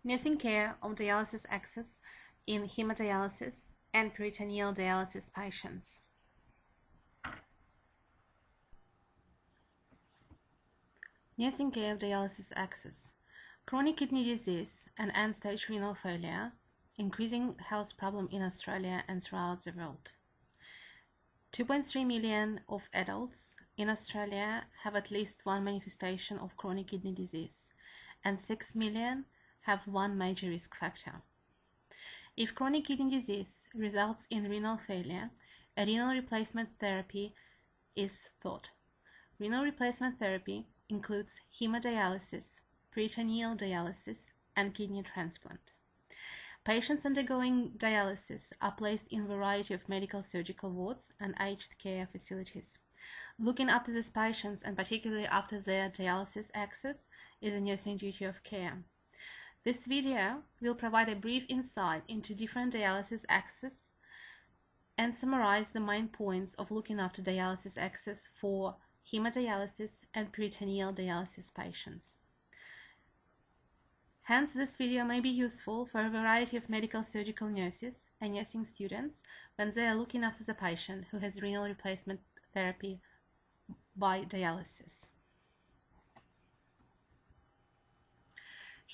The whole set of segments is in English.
Nursing care of dialysis access in hemodialysis and peritoneal dialysis patients. Nursing care of dialysis access. Chronic kidney disease and end-stage renal failure, increasing health problem in Australia and throughout the world. 2.3 million of adults in Australia have at least one manifestation of chronic kidney disease, and 6 million have one major risk factor. If chronic kidney disease results in renal failure, a renal replacement therapy is thought. Renal replacement therapy includes hemodialysis, peritoneal dialysis, and kidney transplant. Patients undergoing dialysis are placed in a variety of medical surgical wards and aged care facilities. Looking after these patients, and particularly after their dialysis access, is a nursing duty of care. This video will provide a brief insight into different dialysis access and summarize the main points of looking after dialysis access for hemodialysis and peritoneal dialysis patients. Hence, this video may be useful for a variety of medical surgical nurses and nursing students when they are looking after the patient who has renal replacement therapy by dialysis.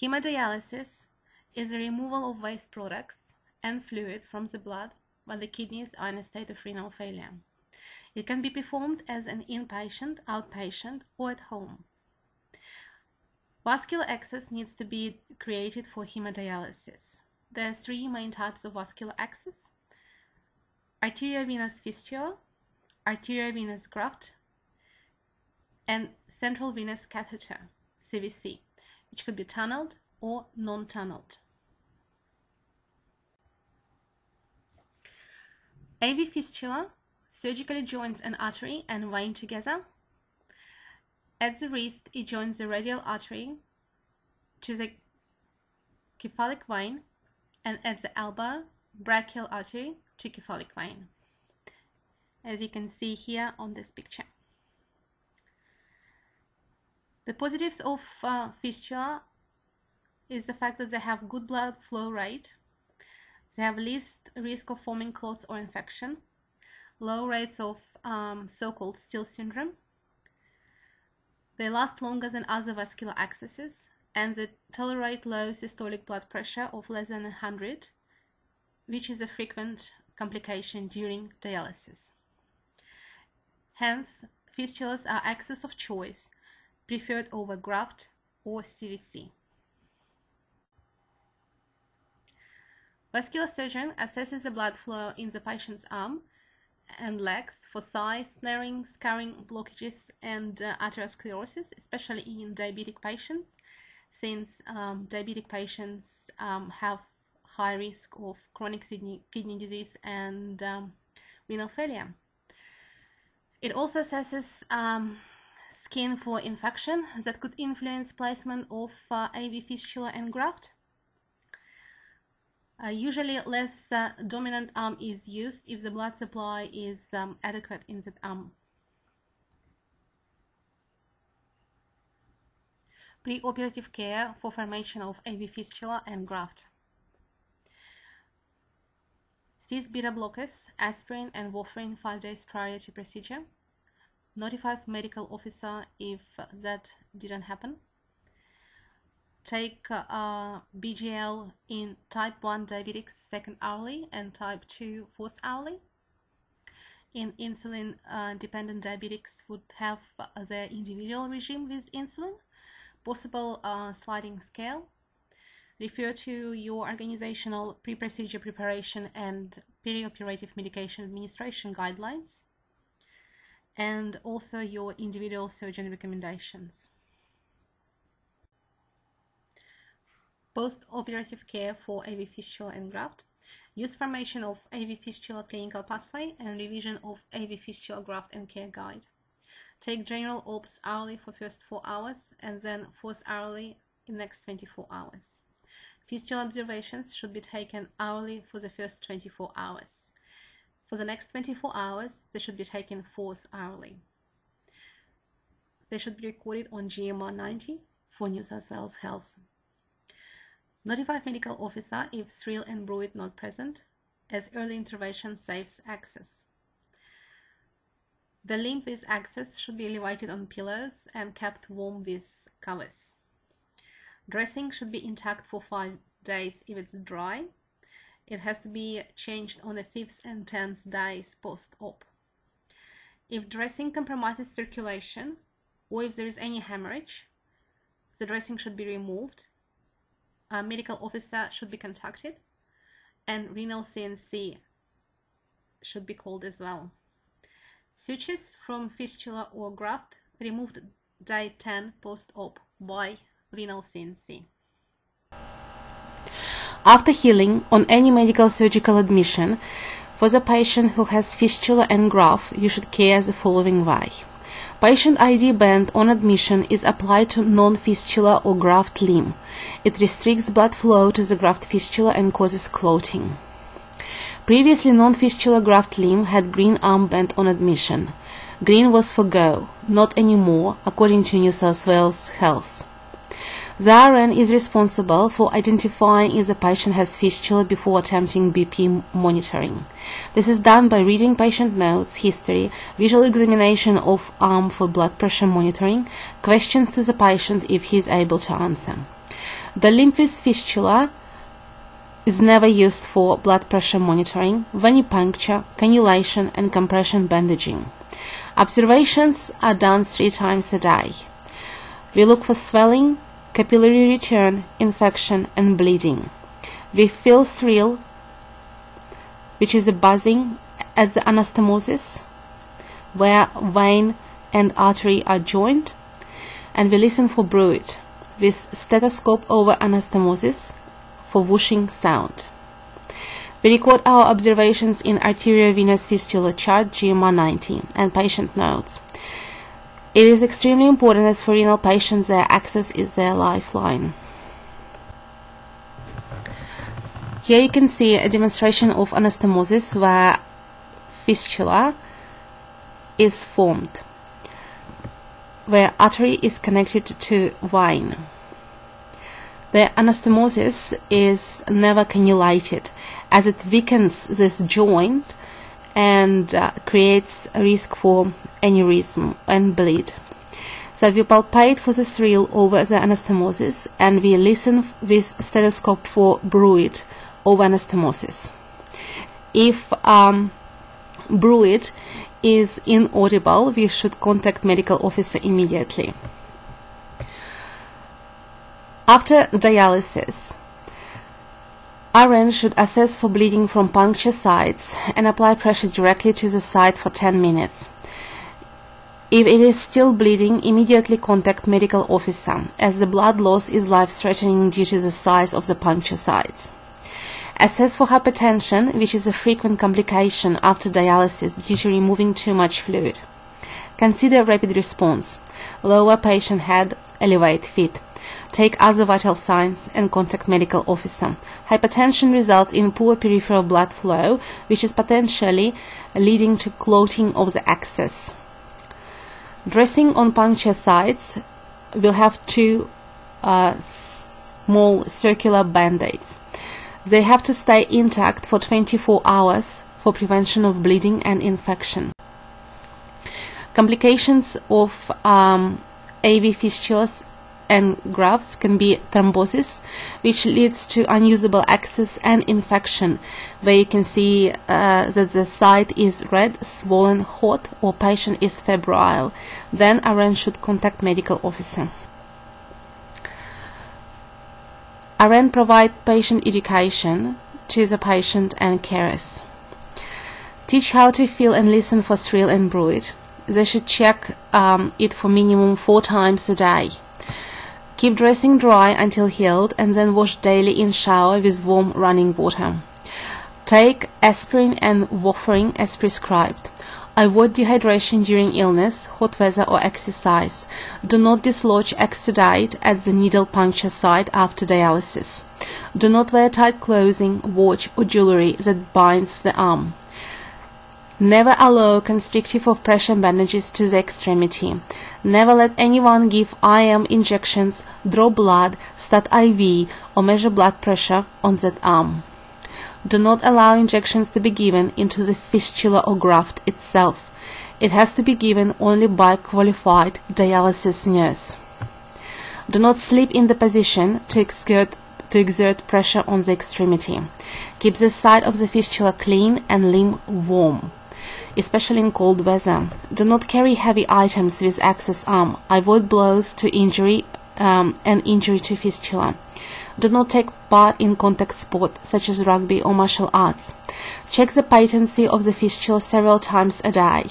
Hemodialysis is the removal of waste products and fluid from the blood when the kidneys are in a state of renal failure. It can be performed as an inpatient, outpatient, or at home. Vascular access needs to be created for hemodialysis. There are three main types of vascular access: arteriovenous fistula, arteriovenous graft, and central venous catheter, CVC, which could be tunneled or non-tunneled. AV fistula surgically joins an artery and vein together. At the wrist, it joins the radial artery to the cephalic vein, and at the elbow, brachial artery to cephalic vein, as you can see here on this picture. The positives of fistula is the fact that they have good blood flow rate, they have least risk of forming clots or infection, low rates of so-called Still syndrome. They last longer than other vascular accesses, and they tolerate low systolic blood pressure of less than 100, which is a frequent complication during dialysis. Hence, fistulas are access of choice, preferred over graft or CVC. Vascular surgeon assesses the blood flow in the patient's arm and legs for size, narrowing, scarring, blockages, and atherosclerosis, especially in diabetic patients, since diabetic patients have high risk of chronic kidney disease and renal failure. It also assesses skin for infection that could influence placement of AV fistula and graft. Usually less dominant arm is used if the blood supply is adequate in that arm. Pre-operative care for formation of AV fistula and graft. Cease beta blockers, aspirin and warfarin 5 days prior to procedure. Notify medical officer if that didn't happen. Take BGL in type 1 diabetics second hourly and type 2 fourth hourly. In insulin dependent diabetics would have their individual regime with insulin, possible sliding scale. Refer to your organizational pre-procedure preparation and perioperative medication administration guidelines, and also your individual surgeon recommendations. Post-operative care for AV fistula and graft. Use formation of AV fistula clinical pathway and revision of AV fistula graft and care guide. Take general OPS hourly for first 4 hours and then fourth hourly in next 24 hours. Fistula observations should be taken hourly for the first 24 hours. For the next 24 hours, they should be taken fourth hourly. They should be recorded on GMR 90 for New South Wales Health. Notify medical officer if sterile and bruit not present, as early intervention saves access. The limb with access should be elevated on pillows and kept warm with covers. Dressing should be intact for 5 days if it's dry. It has to be changed on the 5th and 10th days post-op. If dressing compromises circulation or if there is any hemorrhage, the dressing should be removed. A medical officer should be contacted, and renal CNC should be called as well. Sutures from fistula or graft removed day 10 post-op by renal CNC. After healing, on any medical surgical admission, for the patient who has fistula and graft, you should care the following way. Patient ID band on admission is applied to non-fistula or graft limb. It restricts blood flow to the graft fistula and causes clotting. Previously, non-fistula graft limb had green armband on admission. Green was for go, not anymore, according to New South Wales Health. The RN is responsible for identifying if the patient has fistula before attempting BP monitoring. This is done by reading patient notes, history, visual examination of arm for blood pressure monitoring, questions to the patient if he is able to answer. The limb with fistula is never used for blood pressure monitoring, venipuncture, cannulation, and compression bandaging. Observations are done 3 times a day. We look for swelling, capillary return, infection, and bleeding. We feel thrill, which is a buzzing at the anastomosis, where vein and artery are joined, and we listen for bruit with stethoscope over anastomosis for whooshing sound. We record our observations in arteriovenous fistula chart GMR 90 and patient notes. It is extremely important as for renal patients their access is their lifeline. Here you can see a demonstration of anastomosis where fistula is formed, where artery is connected to vein. The anastomosis is never cannulated as it weakens this joint and creates a risk for aneurysm and bleed. So we palpate for the thrill over the anastomosis and we listen with stethoscope for bruit over anastomosis. If bruit is inaudible, we should contact medical officer immediately. After dialysis, RN should assess for bleeding from puncture sites and apply pressure directly to the site for 10 minutes. If it is still bleeding, immediately contact medical officer, as the blood loss is life-threatening due to the size of the puncture sites. Assess for hypertension, which is a frequent complication after dialysis due to removing too much fluid. Consider rapid response. Lower patient head, elevate feet. Take other vital signs and contact medical officer. Hypertension results in poor peripheral blood flow, which is potentially leading to clotting of the access. Dressing on puncture sites will have 2 small circular band-aids. They have to stay intact for 24 hours for prevention of bleeding and infection. Complications of AV fistulas and grafts can be thrombosis, which leads to unusable access and infection, where you can see that the site is red, swollen, hot, or patient is febrile. Then RN should contact medical officer. RN provide patient education to the patient and carers. Teach how to feel and listen for thrill and bruit. They should check it for minimum 4 times a day. Keep dressing dry until healed and then wash daily in shower with warm running water. Take aspirin and warfarin as prescribed. Avoid dehydration during illness, hot weather or exercise. Do not dislodge exudate at the needle puncture site after dialysis. Do not wear tight clothing, watch or jewelry that binds the arm. Never allow constrictive or pressure bandages to the extremity. Never let anyone give IM injections, draw blood, start IV, or measure blood pressure on that arm. Do not allow injections to be given into the fistula or graft itself. It has to be given only by qualified dialysis nurse. Do not sleep in the position to exert pressure on the extremity. Keep the side of the fistula clean and limb warm, especially in cold weather. Do not carry heavy items with access arm. Avoid blows to injury and injury to fistula. Do not take part in contact sport such as rugby or martial arts. Check the patency of the fistula several times a day.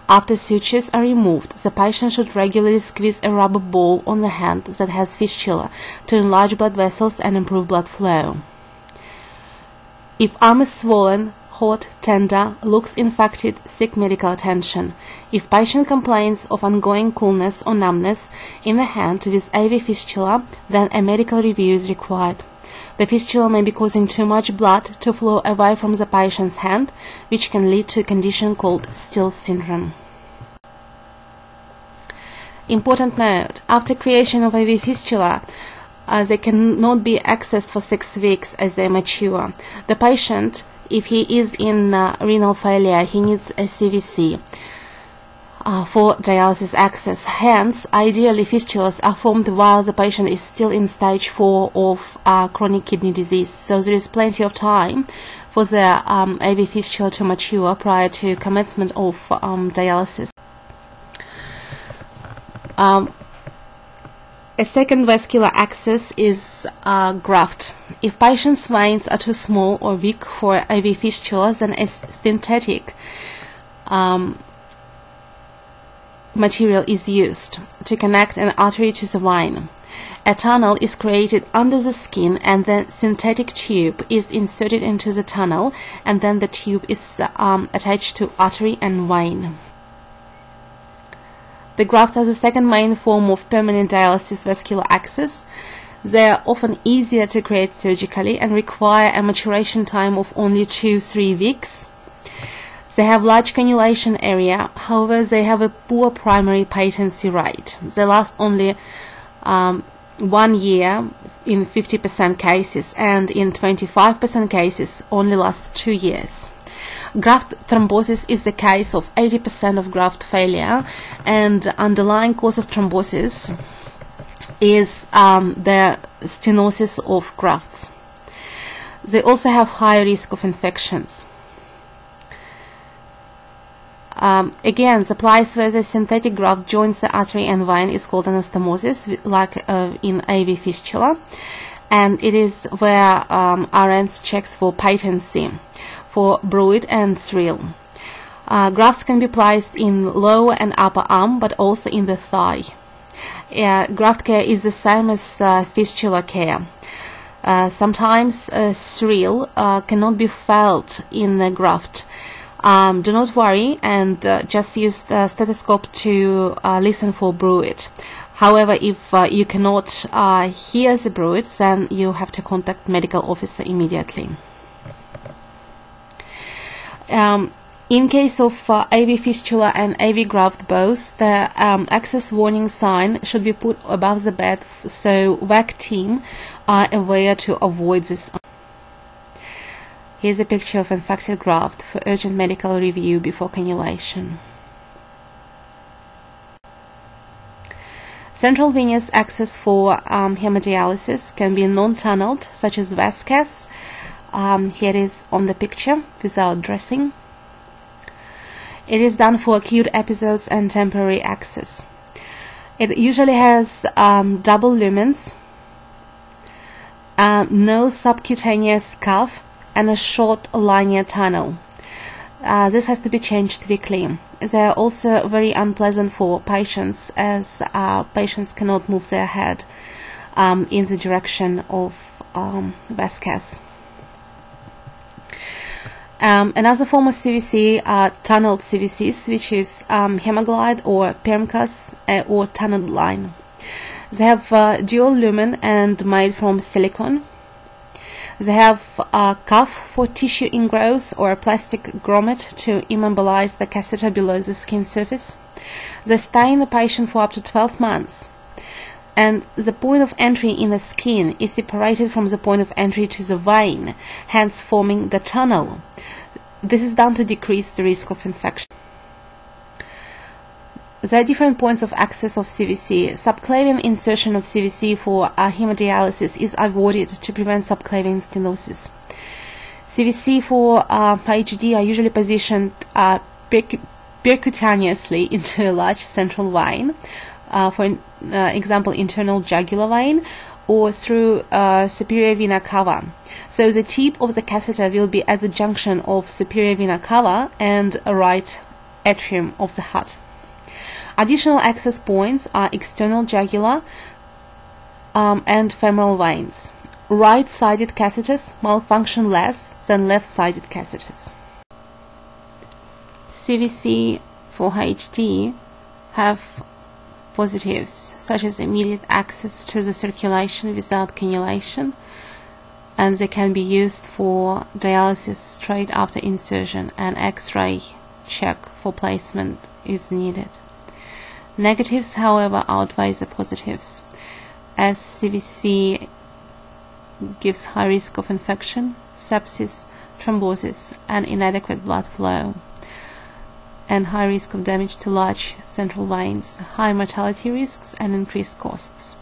After sutures are removed, the patient should regularly squeeze a rubber ball on the hand that has fistula to enlarge blood vessels and improve blood flow. If arm is swollen, hot, tender, looks infected, seek medical attention. If patient complains of ongoing coolness or numbness in the hand with AV fistula, then a medical review is required. The fistula may be causing too much blood to flow away from the patient's hand, which can lead to a condition called Still syndrome. Important note: after creation of AV fistula, they cannot be accessed for 6 weeks as they mature. The patient, if he is in renal failure, he needs a CVC for dialysis access. Hence, ideally fistulas are formed while the patient is still in stage 4 of chronic kidney disease. So there is plenty of time for the AV fistula to mature prior to commencement of dialysis. A second vascular access is graft. If patient's veins are too small or weak for AV fistulas, then a synthetic material is used to connect an artery to the vein. A tunnel is created under the skin, and the synthetic tube is inserted into the tunnel, and then the tube is attached to artery and vein. The grafts are the second main form of permanent dialysis vascular access. They are often easier to create surgically and require a maturation time of only 2-3 weeks. They have large cannulation area, however they have a poor primary patency rate. They last only 1 year in 50% cases, and in 25% cases only last 2 years. Graft thrombosis is the case of 80% of graft failure, and underlying cause of thrombosis is the stenosis of grafts. They also have high risk of infections. Again, the place where the synthetic graft joins the artery and vein is called anastomosis, like in AV fistula, and it is where RNs checks for patency for bruit and thrill. Grafts can be placed in lower and upper arm, but also in the thigh. Graft care is the same as fistula care. Sometimes thrill cannot be felt in the graft. Do not worry and just use the stethoscope to listen for bruit. However, if you cannot hear the bruit, then you have to contact medical officer immediately. In case of AV fistula and AV graft both, the access warning sign should be put above the bed, so VAC team are aware to avoid this. Here's a picture of infected graft for urgent medical review before cannulation. Central venous access for hemodialysis can be non-tunneled, such as VASCAS. Here it is on the picture without dressing. It is done for acute episodes and temporary access. It usually has double lumens, no subcutaneous cuff, and a short linear tunnel. This has to be changed weekly. They are also very unpleasant for patients, as patients cannot move their head in the direction of VASCAS. Another form of CVC are tunneled CVCs, which is Hemoglide or Permcas or tunneled line. They have dual lumen and made from silicone. They have a cuff for tissue ingrowth or a plastic grommet to immobilize the catheter below the skin surface. They stay in the patient for up to 12 months. And the point of entry in the skin is separated from the point of entry to the vein, hence forming the tunnel. This is done to decrease the risk of infection. There are different points of access of CVC. Subclavian insertion of CVC for hemodialysis is avoided to prevent subclavian stenosis. CVC for PhD are usually positioned percutaneously into a large central vein, for example internal jugular vein, or through superior vena cava. So the tip of the catheter will be at the junction of superior vena cava and right atrium of the heart. Additional access points are external jugular and femoral veins. Right-sided catheters malfunction less than left-sided catheters. CVC for HD have positives such as immediate access to the circulation without cannulation, and they can be used for dialysis straight after insertion, and X-ray check for placement is needed. Negatives, however, outweigh the positives, as CVC gives high risk of infection, sepsis, thrombosis, and inadequate blood flow, and high risk of damage to large central veins, high mortality risks, and increased costs.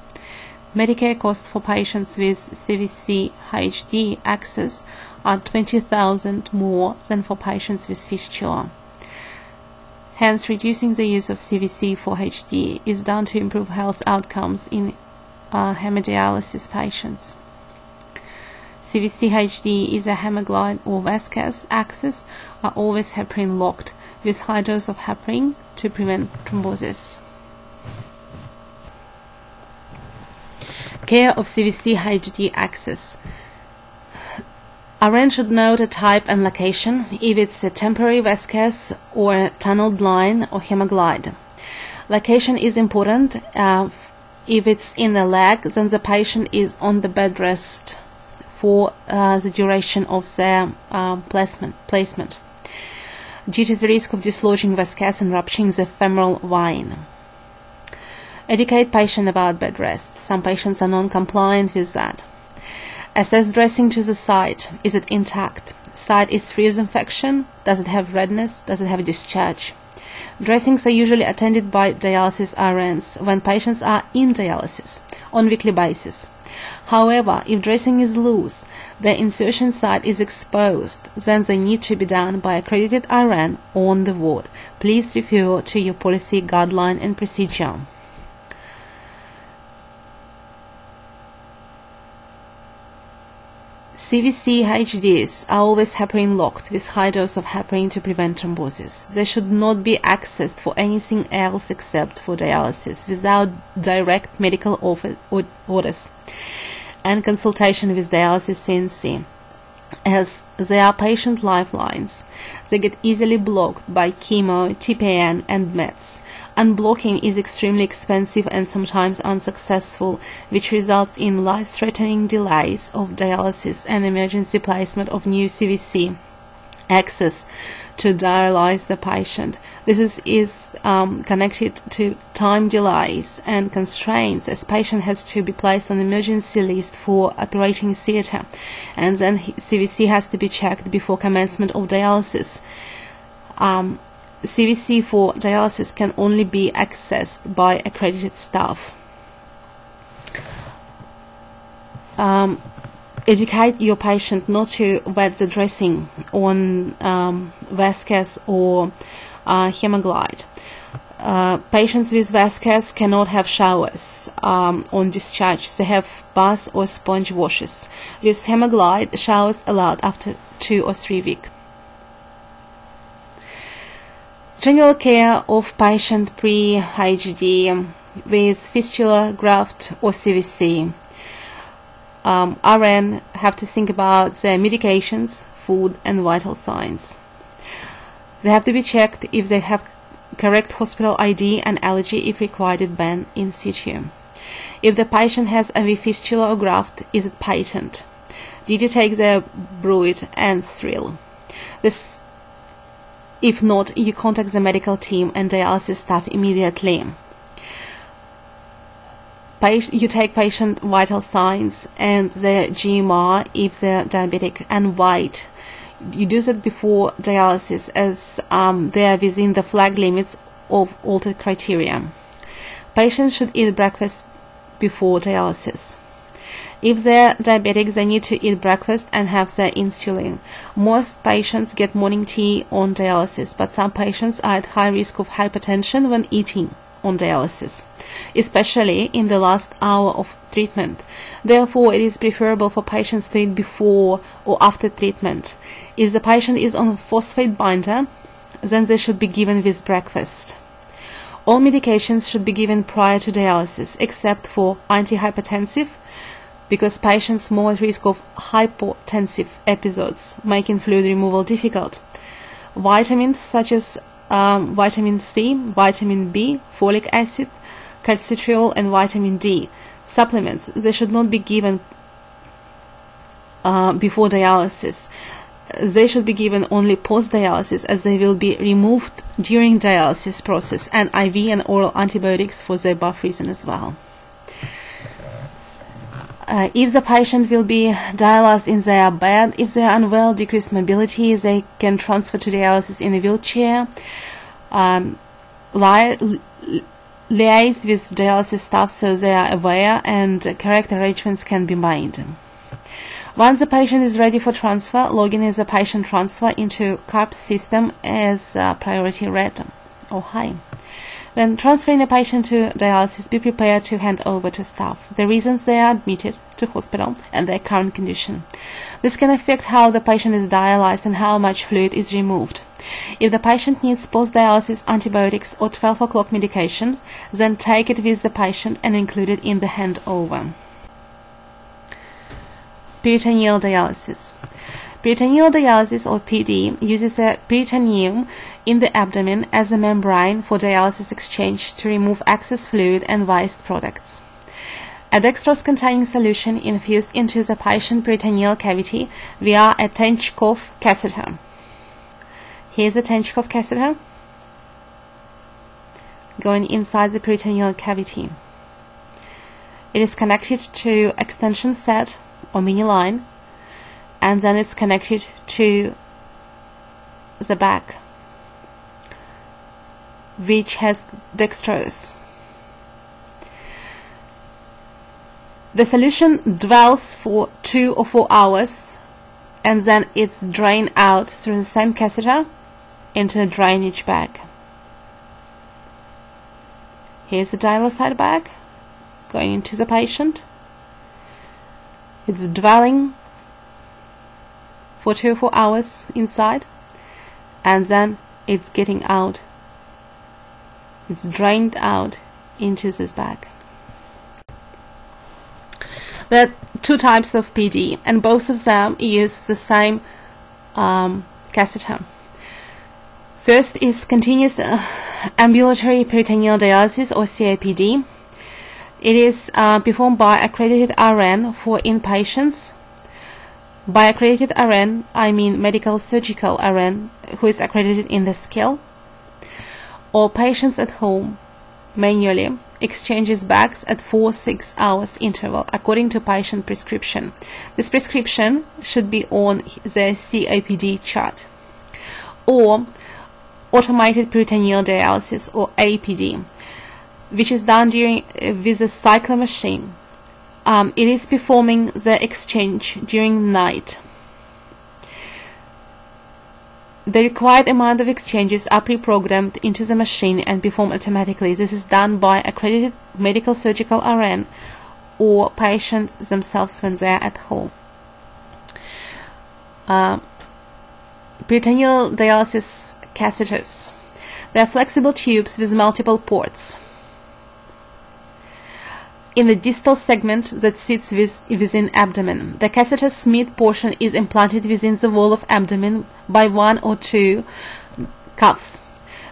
Medicare costs for patients with CVC HD access are $20,000 more than for patients with fistula. Hence, reducing the use of CVC for HD is done to improve health outcomes in hemodialysis patients. CVC HD is a hemoglide or Vasquez access, are always heparin locked with high dose of heparin to prevent thrombosis. Care of CVC HD access. RN should note a type and location, if it's a temporary Vasquez or a tunneled line or hemoglide. Location is important. If it's in the leg, then the patient is on the bed rest for the duration of their placement, due to the risk of dislodging Vasquez and rupturing the femoral vein. Educate patient about bed rest. Some patients are non-compliant with that. Assess dressing to the site. Is it intact? Site is free of infection? Does it have redness? Does it have a discharge? Dressings are usually attended by dialysis RNs when patients are in dialysis on weekly basis. However, if dressing is loose, the insertion site is exposed, then they need to be done by accredited RN on the ward. Please refer to your policy, guideline, and procedure. CVC HDs are always heparin locked with high dose of heparin to prevent thrombosis. They should not be accessed for anything else except for dialysis without direct medical orders and consultation with dialysis CNC, as they are patient lifelines. They get easily blocked by chemo, TPN, and meds. Unblocking is extremely expensive and sometimes unsuccessful, which results in life-threatening delays of dialysis and emergency placement of new CVC access to dialyze the patient. This is connected to time delays and constraints, as patient has to be placed on emergency list for operating theatre, and then CVC has to be checked before commencement of dialysis. CVC for dialysis can only be accessed by accredited staff. Educate your patient not to wet the dressing on Vasquez or hemoglide. Patients with Vasquez cannot have showers on discharge. They have bath or sponge washes. With hemoglide, showers allowed after 2 or 3 weeks. General care of patient pre-HD with fistula, graft, or CVC. RN have to think about their medications, food, and vital signs. They have to be checked if they have correct hospital ID and allergy if required ban in situ. If the patient has AV fistula or graft, is it patent? Did you take the bruit and thrill? This, if not, you contact the medical team and dialysis staff immediately. You take patient vital signs and their GMR if they're diabetic and weight. You do that before dialysis, as they are within the flag limits of altered criteria. Patients should eat breakfast before dialysis. If they're diabetic, they need to eat breakfast and have their insulin. Most patients get morning tea on dialysis, but some patients are at high risk of hypertension when eating on dialysis, especially in the last hour of treatment. Therefore, it is preferable for patients to eat before or after treatment. If the patient is on phosphate binder, then they should be given with breakfast. All medications should be given prior to dialysis, except for antihypertensive, because patients more at risk of hypotensive episodes, making fluid removal difficult. Vitamins such as vitamin C, vitamin B, folic acid, calcitriol, and vitamin D. Supplements, they should not be given before dialysis. They should be given only post-dialysis, as they will be removed during dialysis process, and IV and oral antibiotics for the above reason as well. If the patient will be dialyzed in their bed, if they are unwell, decreased mobility, they can transfer to dialysis in a wheelchair. Liaise with dialysis staff so they are aware and correct arrangements can be made. Once the patient is ready for transfer, log in as a patient transfer into CARPS system as priority red or high. When transferring a patient to dialysis, be prepared to hand over to staff the reasons they are admitted to hospital and their current condition. This can affect how the patient is dialyzed and how much fluid is removed. If the patient needs post-dialysis antibiotics or 12 o'clock medication, then take it with the patient and include it in the handover. Peritoneal dialysis. Peritoneal dialysis, or PD, uses a peritoneum in the abdomen as a membrane for dialysis exchange to remove excess fluid and waste products. A dextrose-containing solution infused into the patient peritoneal cavity via a Tenchkov catheter. Here's a Tenchkov catheter going inside the peritoneal cavity. It is connected to extension set or mini line, and then it's connected to the back, which has dextrose. The solution dwells for 2 or 4 hours, and then it's drained out through the same catheter into a drainage bag. Here's the dialysate bag going into the patient. It's dwelling for 2 or 4 hours inside, and then it's getting out. It's drained out into this bag. There are 2 types of PD, and both of them use the same catheter. First is continuous ambulatory peritoneal dialysis, or CAPD. It is performed by accredited RN for inpatients. By accredited RN, I mean medical surgical RN who is accredited in the skill, or patients at home manually exchanges bags at 4-6 hours interval according to patient prescription. This prescription should be on the CAPD chart. Or automated peritoneal dialysis, or APD, which is done with a cycler machine. It is performing the exchange during night. The required amount of exchanges are pre-programmed into the machine and performed automatically. This is done by accredited medical surgical RN or patients themselves when they are at home. Peritoneal dialysis catheters. They are flexible tubes with multiple ports. In the distal segment that sits within abdomen, the catheter's mid portion is implanted within the wall of abdomen by 1 or 2 cuffs.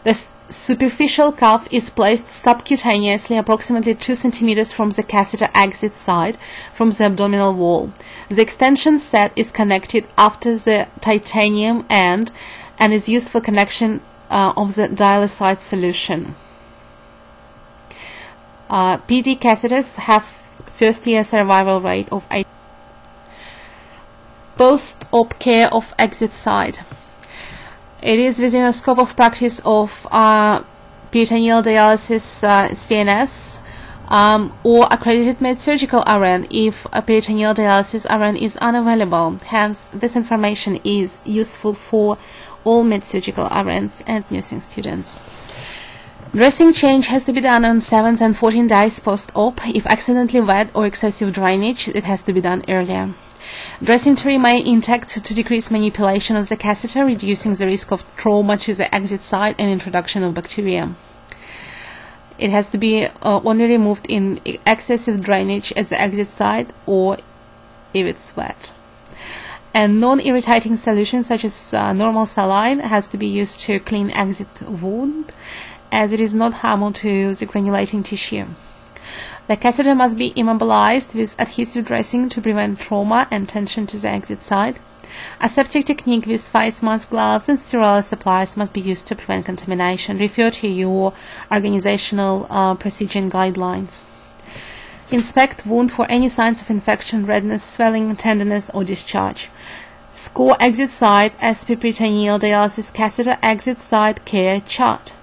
The superficial cuff is placed subcutaneously approximately 2 cm from the catheter exit side from the abdominal wall. The extension set is connected after the titanium end and is used for connection of the dialysate solution. PD catheters have first-year survival rate of 8%. Post-op care of exit side. It is within the scope of practice of peritoneal dialysis CNS or accredited med-surgical RN if a peritoneal dialysis RN is unavailable. Hence, this information is useful for all med-surgical RNs and nursing students. Dressing change has to be done on 7th and 14th days post-op. If accidentally wet or excessive drainage, it has to be done earlier. Dressing to remain intact to decrease manipulation of the catheter, reducing the risk of trauma to the exit site and introduction of bacteria. It has to be only removed in excessive drainage at the exit site or if it's wet. And non-irritating solution such as normal saline has to be used to clean exit wound, as it is not harmful to the granulating tissue. The catheter must be immobilized with adhesive dressing to prevent trauma and tension to the exit side. Aseptic technique with face mask, gloves and sterile supplies must be used to prevent contamination. Refer to your organizational procedure guidelines. Inspect wound for any signs of infection, redness, swelling, tenderness or discharge. Score exit site as per peritoneal dialysis catheter exit site care chart.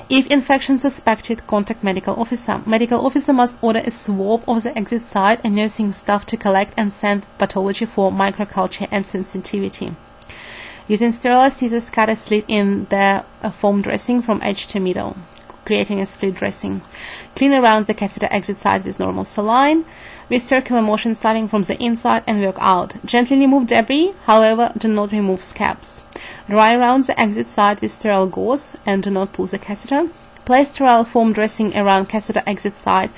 If infection suspected, contact medical officer. Medical officer must order a swab of the exit site and nursing staff to collect and send pathology for microculture and sensitivity. Using sterile scissors, cut a slit in the foam dressing from edge to middle, creating a split dressing. Clean around the catheter exit site with normal saline, with circular motion starting from the inside and work out. Gently remove debris, however, do not remove scabs. Dry around the exit site with sterile gauze and do not pull the catheter. Place sterile foam dressing around catheter exit site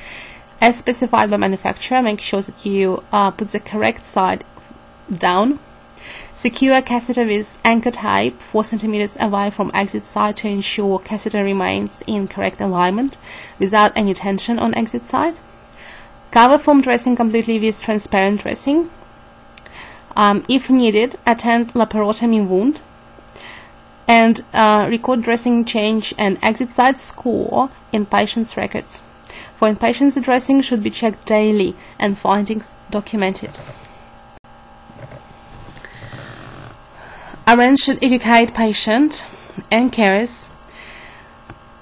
as specified by manufacturer. Make sure that you put the correct side down. Secure catheter with anchor tape 4 cm away from exit side to ensure catheter remains in correct alignment without any tension on exit side. Cover foam dressing completely with transparent dressing. If needed, attend laparotomy wound and record dressing change and exit site score in patient's records. For inpatients, the dressing should be checked daily and findings documented. RN should educate patient and carers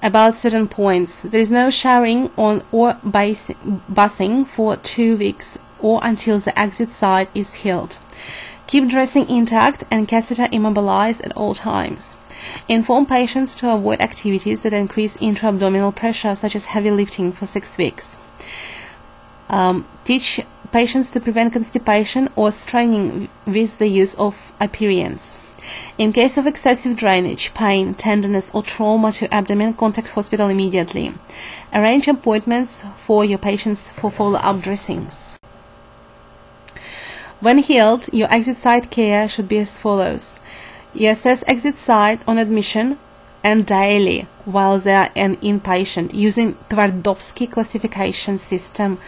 about certain points. There is no showering on or busing for 2 weeks or until the exit site is healed. Keep dressing intact and catheter immobilized at all times. Inform patients to avoid activities that increase intra-abdominal pressure, such as heavy lifting, for 6 weeks. Teach patients to prevent constipation or straining with the use of aperients. In case of excessive drainage, pain, tenderness or trauma to abdomen, contact hospital immediately. Arrange appointments for your patients for follow-up dressings. When healed, your exit site care should be as follows. You assess exit site on admission and daily while they are an inpatient using Twardowski classification system.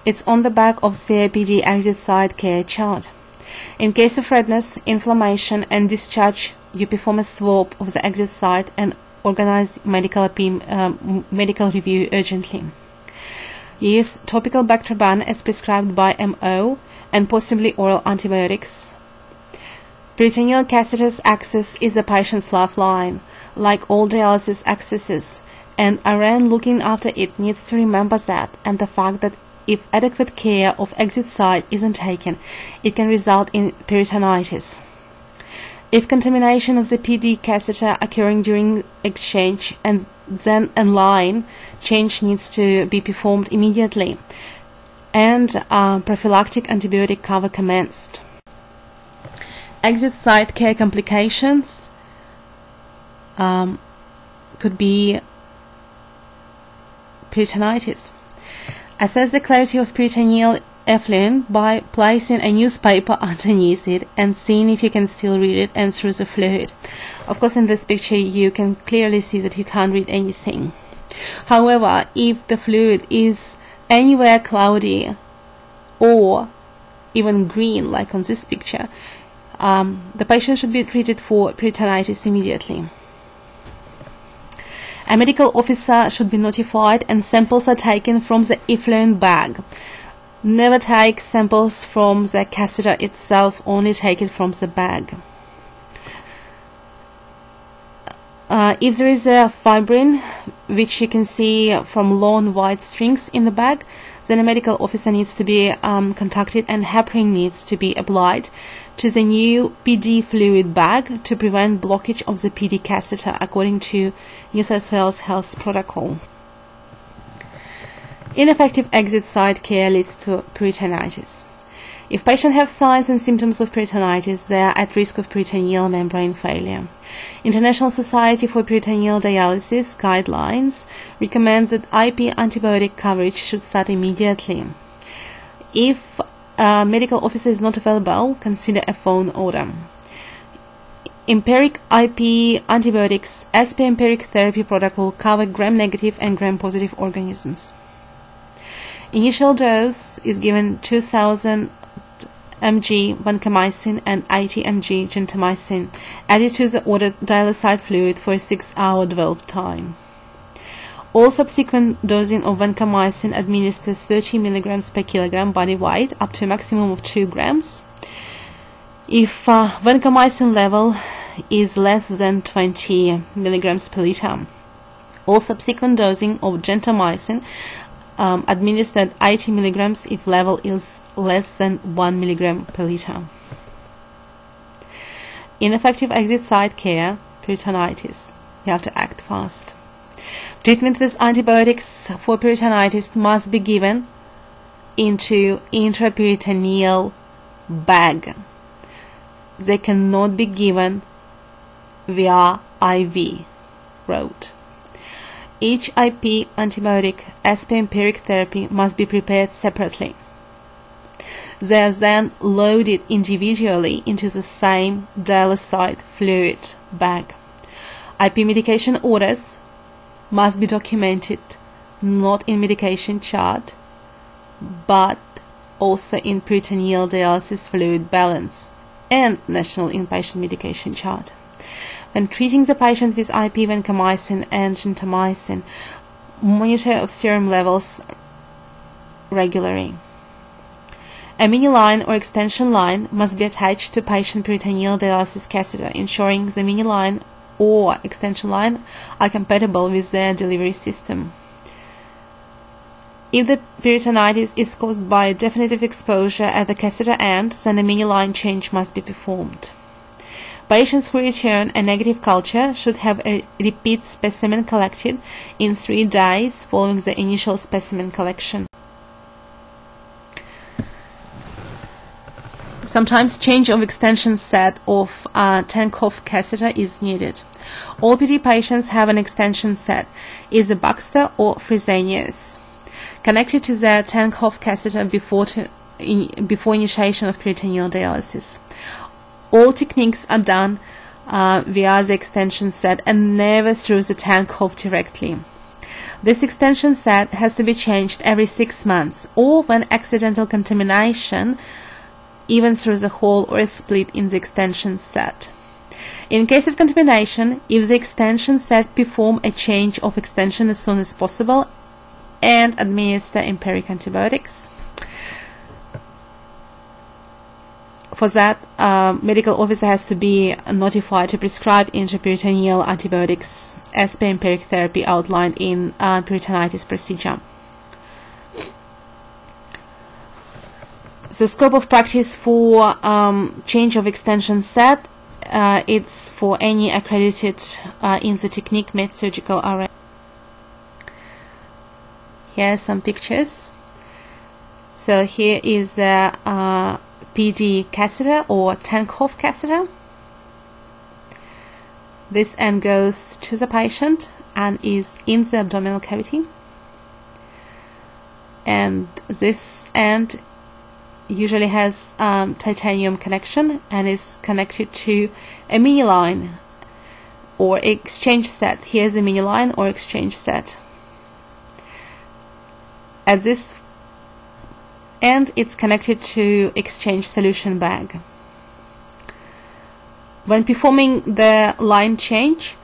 It's on the back of CAPD exit site care chart. In case of redness, inflammation and discharge, you perform a swab of the exit site and organize medical review urgently. You use topical Bactroban as prescribed by MO and possibly oral antibiotics. Peritoneal catheter's access is a patient's lifeline, like all dialysis accesses, and RN looking after it needs to remember that and the fact that if adequate care of exit site isn't taken, it can result in peritonitis. If contamination of the PD catheter occurring during exchange and then a line change needs to be performed immediately, and prophylactic antibiotic cover commenced. Exit site care complications could be peritonitis. Assess the clarity of peritoneal effluent by placing a newspaper underneath it and seeing if you can still read it and through the fluid. Of course, in this picture you can clearly see that you can't read anything. However, if the fluid is anywhere cloudy or even green, like on this picture, the patient should be treated for peritonitis immediately. A medical officer should be notified and samples are taken from the effluent bag. Never take samples from the catheter itself, only take it from the bag. If there is a fibrin, which you can see from long white strings in the bag, then a medical officer needs to be contacted and heparin needs to be applied to the new PD fluid bag to prevent blockage of the PD catheter according to New South Wales Health Protocol. Ineffective exit site care leads to peritonitis. If patients have signs and symptoms of peritonitis, they are at risk of peritoneal membrane failure. International Society for Peritoneal Dialysis guidelines recommend that IP antibiotic coverage should start immediately. If a medical officer is not available, consider a phone order. Empiric IP antibiotics SP empiric therapy product will cover gram-negative and gram-positive organisms. Initial dose is given 2000 mg vancomycin and 80 mg gentamicin added to the ordered dialysate fluid for a 6-hour dwell time. All subsequent dosing of vancomycin administers 30 mg per kilogram body weight up to a maximum of 2 grams. If vancomycin level is less than 20 mg per liter, all subsequent dosing of gentamicin administered 80 mg if level is less than 1 mg per liter. Ineffective exit site care, peritonitis. You have to act fast. Treatment with antibiotics for peritonitis must be given into intraperitoneal bag. They cannot be given via IV route. Each IP antibiotic SP empiric therapy must be prepared separately. They are then loaded individually into the same dialysate fluid bag. IP medication orders must be documented not in medication chart but also in peritoneal dialysis fluid balance and national inpatient medication chart. When treating the patient with IP vancomycin and gentamicin, monitor of serum levels regularly. A mini line or extension line must be attached to patient peritoneal dialysis catheter, ensuring the mini line or extension line are compatible with their delivery system. If the peritonitis is caused by definitive exposure at the catheter end, then a mini line change must be performed. Patients who return a negative culture should have a repeat specimen collected in 3 days following the initial specimen collection. Sometimes change of extension set of Tankoff catheter is needed. All PD patients have an extension set, either Baxter or Fresenius, connected to the Tankoff catheter before initiation of peritoneal dialysis. All techniques are done via the extension set and never through the Tankoff directly. This extension set has to be changed every 6 months or when accidental contamination, even through the hole or a split in the extension set. In case of contamination, if the extension set perform a change of extension as soon as possible and administer empiric antibiotics. For that, medical officer has to be notified to prescribe intraperitoneal antibiotics as per empiric therapy outlined in peritonitis procedure. The scope of practice for change of extension set, it's for any accredited in the technique med surgical RN. Here are some pictures. So here is a PD catheter or Tankoff catheter. This end goes to the patient and is in the abdominal cavity, and this end usually has titanium connection and is connected to a mini line or exchange set. Here's a mini line or exchange set. At this end, it's connected to exchange solution bag. When performing the line change,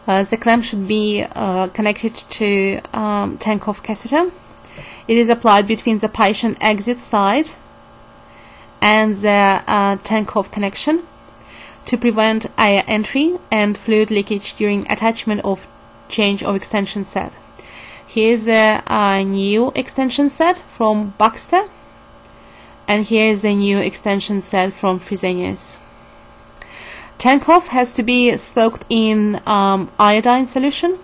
the clamp should be connected to tank-off catheter. It is applied between the patient exit side and the tank-off connection to prevent air entry and fluid leakage during attachment of change of extension set. Here's a new extension set from Baxter, and here's the new extension set from Fresenius. Tank-off has to be soaked in iodine solution.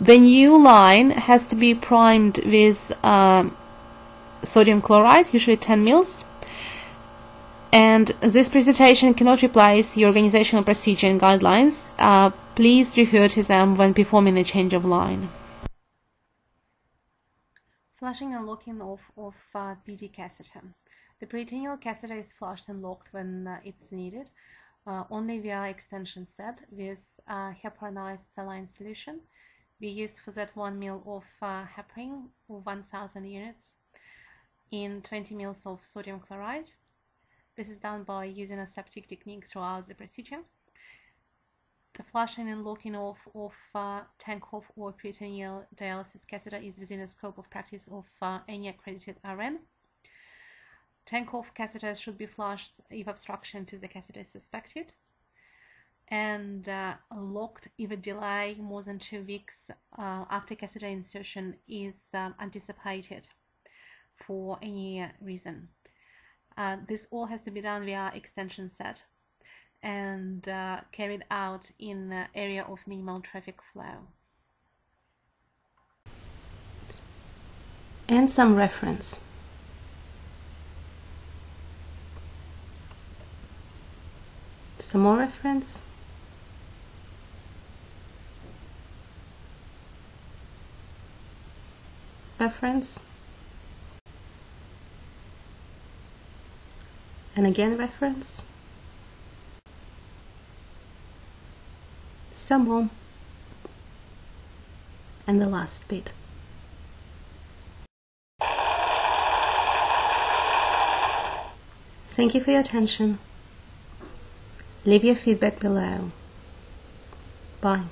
The new line has to be primed with sodium chloride, usually 10 ml. And this presentation cannot replace your organizational procedure and guidelines. Please refer to them when performing the change of line. Flushing and locking off of PD catheter. The peritoneal catheter is flushed and locked when it's needed, only via extension set with heparinized saline solution. We use for that 1 ml of heparin or 1000 units in 20 ml of sodium chloride. This is done by using a septic technique throughout the procedure. The flushing and locking off of tank-off or peritoneal dialysis catheter is within the scope of practice of any accredited RN. Tank-off catheters should be flushed if obstruction to the catheter is suspected, and locked if a delay more than 2 weeks after catheter insertion is anticipated for any reason. This all has to be done via extension set and carried out in the area of minimal traffic flow. And some reference. Some more reference. Reference. And again reference. Some more. And the last bit. Thank you for your attention. Leave your feedback below. Bye.